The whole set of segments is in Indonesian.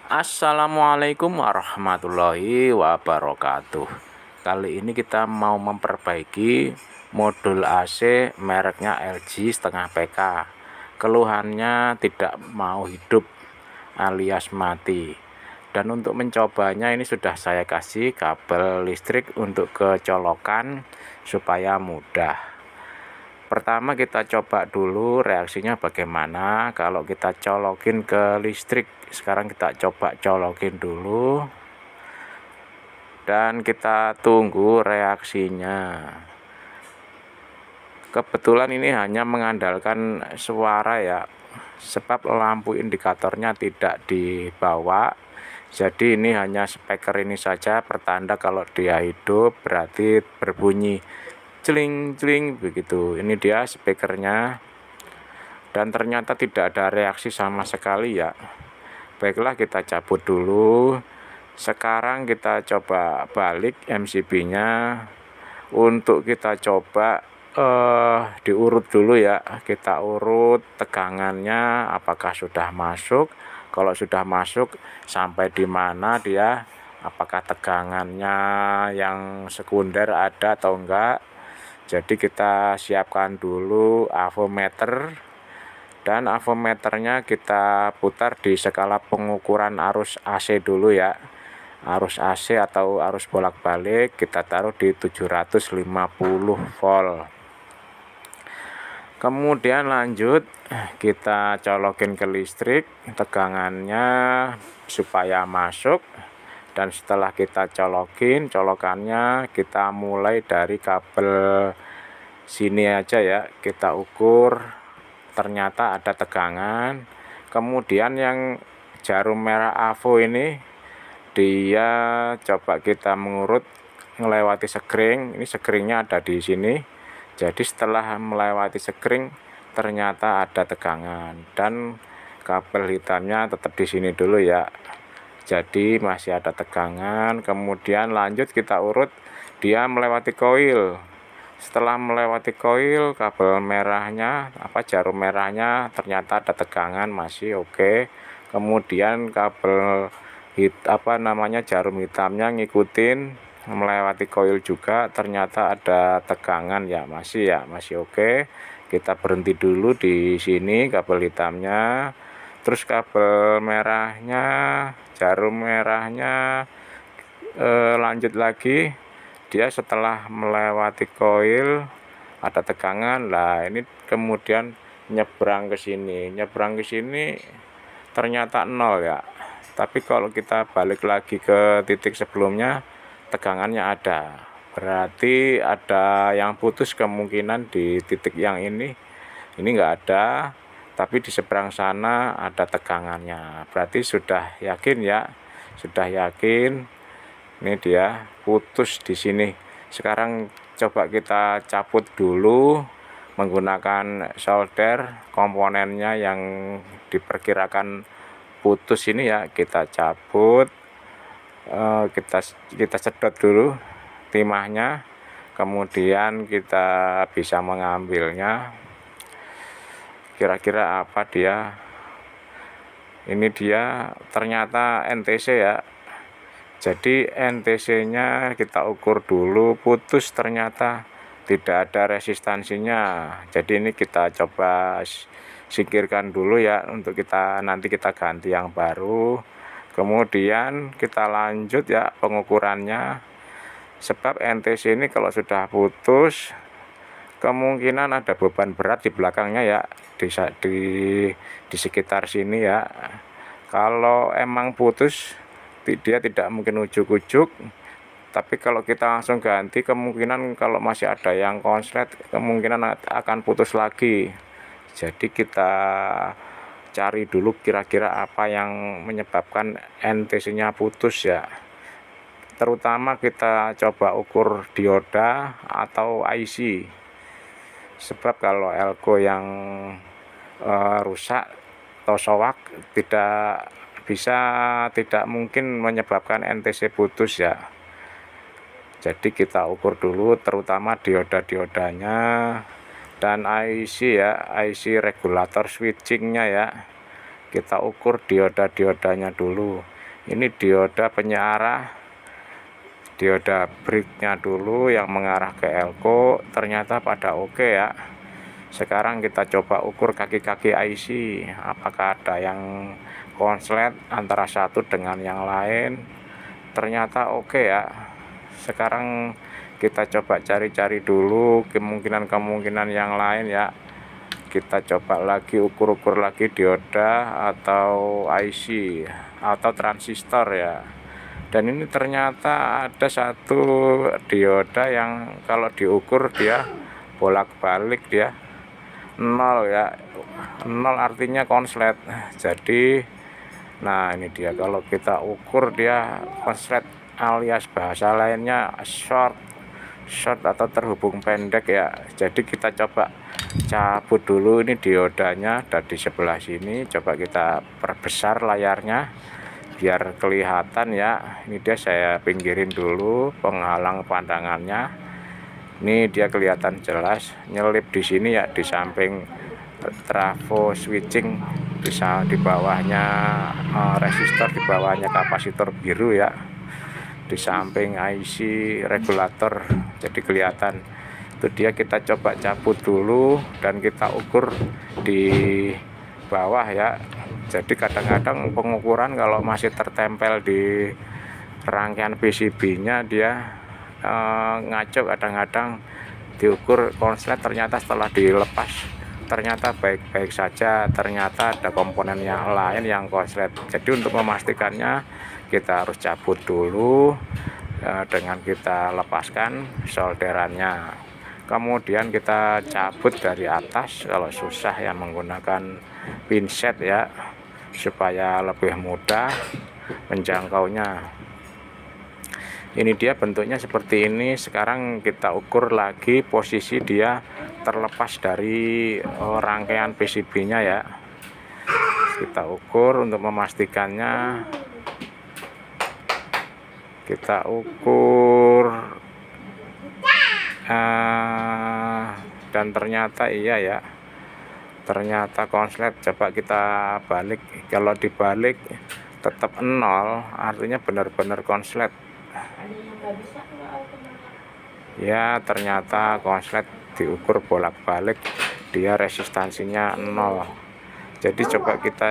Assalamualaikum warahmatullahi wabarakatuh. Kali ini kita mau memperbaiki modul AC mereknya LG setengah PK. Keluhannya tidak mau hidup alias mati. Dan untuk mencobanya ini sudah saya kasih kabel listrik untuk kecolokan supaya mudah. Pertama kita coba dulu reaksinya bagaimana kalau kita colokin ke listrik. Sekarang kita coba colokin dulu dan kita tunggu reaksinya. Kebetulan ini hanya mengandalkan suara ya, sebab lampu indikatornya tidak dibawa. Jadi ini hanya speaker ini saja pertanda kalau dia hidup, berarti berbunyi celing-celing begitu. Ini dia speakernya, dan ternyata tidak ada reaksi sama sekali ya. Baiklah, kita cabut dulu. Sekarang kita coba balik MCB-nya untuk kita coba diurut dulu ya. Kita urut tegangannya apakah sudah masuk. Kalau sudah masuk sampai di mana dia, apakah tegangannya yang sekunder ada atau enggak. Jadi kita siapkan dulu avometer, dan avometernya kita putar di skala pengukuran arus AC dulu ya. Arus AC atau arus bolak-balik kita taruh di 750 volt. Kemudian lanjut kita colokin ke listrik tegangannya supaya masuk. Dan setelah kita colokannya kita mulai dari kabel sini aja ya, kita ukur ternyata ada tegangan. Kemudian yang jarum merah AVO ini dia coba kita mengurut melewati sekring. Ini sekringnya ada di sini. Jadi setelah melewati sekring ternyata ada tegangan, dan kabel hitamnya tetap di sini dulu ya. Jadi masih ada tegangan. Kemudian lanjut kita urut dia melewati koil. Setelah melewati koil, kabel merahnya jarum merahnya ternyata ada tegangan, masih oke. Kemudian kabel jarum hitamnya ngikutin melewati koil juga, ternyata ada tegangan ya, masih oke. Kita berhenti dulu di sini kabel hitamnya. Terus kabel merahnya, jarum merahnya lanjut lagi, dia setelah melewati koil ada tegangan lah. Ini kemudian nyebrang ke sini ternyata nol ya. Tapi kalau kita balik lagi ke titik sebelumnya tegangannya ada, berarti ada yang putus kemungkinan di titik yang ini nggak ada. Tapi di seberang sana ada tegangannya, berarti sudah yakin ya, sudah yakin. Ini dia putus di sini. Sekarang coba kita cabut dulu menggunakan solder komponennya yang diperkirakan putus ini ya. Kita cabut, kita sedot dulu timahnya, kemudian kita bisa mengambilnya. Kira-kira apa dia? Ini dia ternyata NTC ya. Jadi NTC-nya kita ukur dulu, putus ternyata tidak ada resistansinya. Jadi ini kita coba singkirkan dulu ya, untuk nanti kita ganti yang baru. Kemudian kita lanjut ya pengukurannya. Sebab NTC ini kalau sudah putus kemungkinan ada beban berat di belakangnya ya, di sekitar sini ya. Kalau emang putus dia tidak mungkin ujuk-ujuk, tapi kalau kita langsung ganti kemungkinan kalau masih ada yang konslet kemungkinan akan putus lagi. Jadi kita cari dulu kira-kira apa yang menyebabkan NTC-nya putus ya. Terutama kita coba ukur dioda atau IC. Sebab kalau elko yang rusak atau soak tidak mungkin menyebabkan NTC putus ya. Jadi kita ukur dulu terutama dioda-diodanya dan IC ya, IC regulator switchingnya ya. Kita ukur dioda-diodanya dulu. Ini dioda penyearah, dioda breaknya dulu yang mengarah ke elko, ternyata pada oke ya. Sekarang kita coba ukur kaki-kaki IC, apakah ada yang konslet antara satu dengan yang lain. Ternyata oke ya. Sekarang kita coba cari-cari dulu kemungkinan-kemungkinan yang lain ya. Kita coba lagi ukur-ukur lagi dioda atau IC atau transistor ya. Dan ini ternyata ada satu dioda yang kalau diukur dia bolak-balik dia 0 ya. 0 artinya konslet. Jadi nah ini dia, kalau kita ukur dia konslet alias bahasa lainnya short atau terhubung pendek ya. Jadi kita coba cabut dulu ini diodanya, dan di sebelah sini coba kita perbesar layarnya biar kelihatan ya. Ini dia, saya pinggirin dulu penghalang pandangannya. Ini dia kelihatan jelas nyelip di sini ya, di samping trafo switching, bisa di bawahnya resistor, di bawahnya kapasitor biru ya, di samping IC regulator. Jadi kelihatan itu dia. Kita coba cabut dulu dan kita ukur di bawah ya. Jadi kadang-kadang pengukuran kalau masih tertempel di rangkaian PCB-nya dia ngaco, kadang-kadang diukur konslet, ternyata setelah dilepas ternyata baik-baik saja, ternyata ada komponen yang lain yang konslet. Jadi untuk memastikannya kita harus cabut dulu dengan kita lepaskan solderannya, kemudian kita cabut dari atas kalau susah ya menggunakan pinset ya, supaya lebih mudah menjangkaunya. Ini dia bentuknya seperti ini. Sekarang kita ukur lagi posisi dia terlepas dari rangkaian PCB-nya ya. Kita ukur untuk memastikannya. Kita ukur dan ternyata iya ya, ternyata konslet. Coba kita balik, kalau dibalik tetap 0 artinya benar-benar konslet ya. Ternyata konslet diukur bolak-balik dia resistansinya 0. Jadi coba kita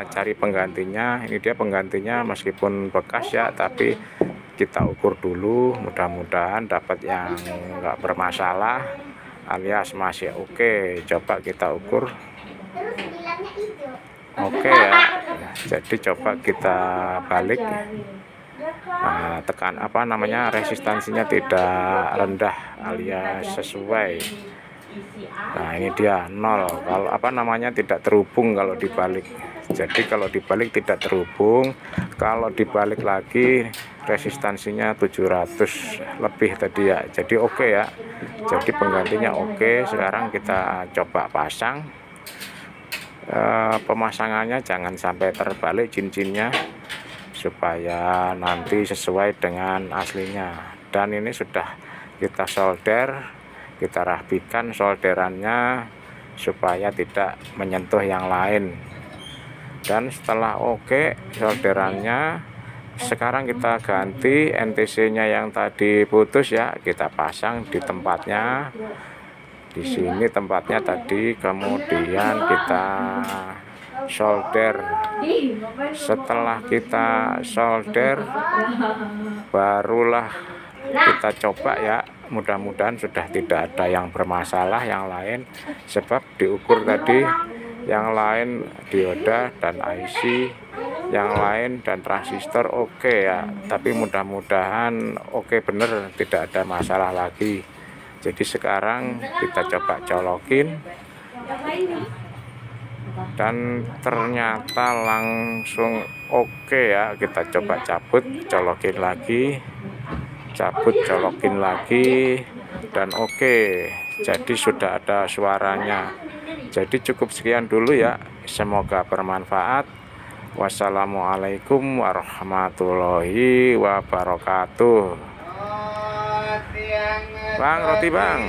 cari penggantinya. Ini dia penggantinya, meskipun bekas ya, tapi kita ukur dulu, mudah-mudahan dapat yang enggak bermasalah alias masih oke. Coba kita ukur oke ya. Jadi coba kita balik. Nah, tekan resistansinya tidak rendah alias sesuai. Nah ini dia 0, kalau tidak terhubung kalau dibalik. Jadi kalau dibalik tidak terhubung, kalau dibalik lagi resistansinya 700 lebih tadi ya. Jadi oke ya, jadi penggantinya oke. Sekarang kita coba pasang. Pemasangannya jangan sampai terbalik cincinnya, supaya nanti sesuai dengan aslinya. Dan ini sudah kita solder, kita rapikan solderannya supaya tidak menyentuh yang lain. Dan setelah oke solderannya, sekarang kita ganti NTC-nya yang tadi putus ya, kita pasang di tempatnya. Di sini tempatnya tadi, kemudian kita solder. Setelah kita solder, barulah kita coba ya. Mudah-mudahan sudah tidak ada yang bermasalah yang lain, sebab diukur tadi yang lain dioda dan IC, yang lain dan transistor oke ya. Tapi mudah-mudahan oke bener, tidak ada masalah lagi. Jadi sekarang kita coba colokin, dan ternyata langsung oke ya. Kita coba cabut, colokin lagi, cabut, colokin lagi, dan oke. Jadi sudah ada suaranya. Jadi cukup sekian dulu ya, semoga bermanfaat. Wassalamualaikum warahmatullahi wabarakatuh. Bang, roti bang.